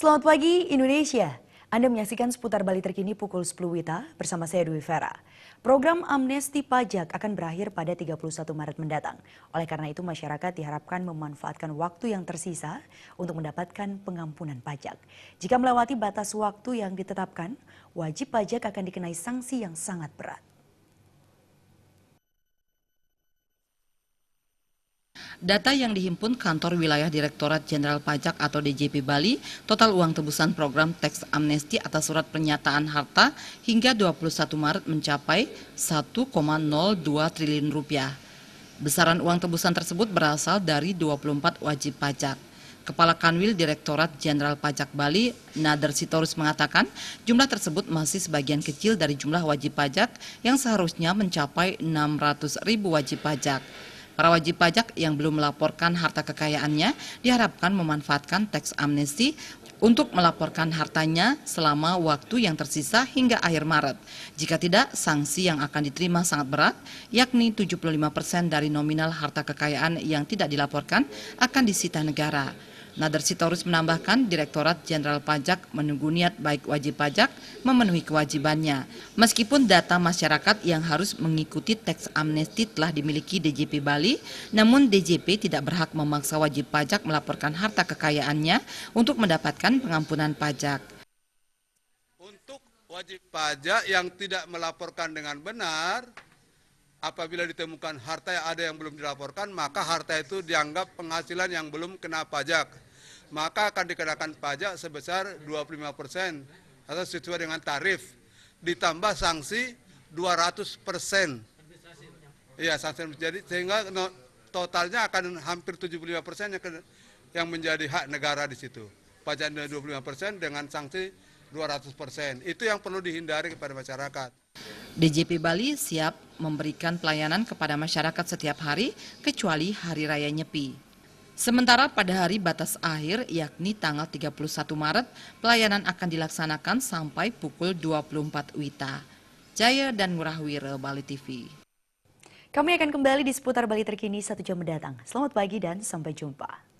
Selamat pagi Indonesia. Anda menyaksikan seputar Bali terkini pukul 10 WITA bersama saya Dwi Vera. Program amnesti pajak akan berakhir pada 31 Maret mendatang. Oleh karena itu masyarakat diharapkan memanfaatkan waktu yang tersisa untuk mendapatkan pengampunan pajak. Jika melewati batas waktu yang ditetapkan, wajib pajak akan dikenai sanksi yang sangat berat. Data yang dihimpun Kantor Wilayah Direktorat Jenderal Pajak atau DJP Bali, total uang tebusan program teks amnesti atas surat pernyataan harta hingga 21 Maret mencapai 1,02 triliun rupiah. Besaran uang tebusan tersebut berasal dari 24 wajib pajak. Kepala Kanwil Direktorat Jenderal Pajak Bali, Nader Sitorus mengatakan jumlah tersebut masih sebagian kecil dari jumlah wajib pajak yang seharusnya mencapai 600.000 wajib pajak. Para wajib pajak yang belum melaporkan harta kekayaannya diharapkan memanfaatkan teks amnesti untuk melaporkan hartanya selama waktu yang tersisa hingga akhir Maret. Jika tidak, sanksi yang akan diterima sangat berat, yakni 75% dari nominal harta kekayaan yang tidak dilaporkan akan disita negara. Nader Sitorus menambahkan Direktorat Jenderal Pajak menunggu niat baik wajib pajak memenuhi kewajibannya. Meskipun data masyarakat yang harus mengikuti teks amnesti telah dimiliki DJP Bali, namun DJP tidak berhak memaksa wajib pajak melaporkan harta kekayaannya untuk mendapatkan pengampunan pajak. Untuk wajib pajak yang tidak melaporkan dengan benar, apabila ditemukan harta yang ada yang belum dilaporkan, maka harta itu dianggap penghasilan yang belum kena pajak. Maka akan dikenakan pajak sebesar 25% atau sesuai dengan tarif, ditambah sanksi 200%. Iya, sanksi jadi sehingga totalnya akan hampir 75% yang menjadi hak negara di situ. Pajaknya 25% dengan sanksi 200%. Itu yang perlu dihindari kepada masyarakat. DJP Bali siap memberikan pelayanan kepada masyarakat setiap hari kecuali Hari Raya Nyepi. Sementara pada hari batas akhir yakni tanggal 31 Maret, pelayanan akan dilaksanakan sampai pukul 24 WITA. Jaya dan Ngurahwira, Bali TV. Kami akan kembali di seputar Bali terkini 1 jam mendatang. Selamat pagi dan sampai jumpa.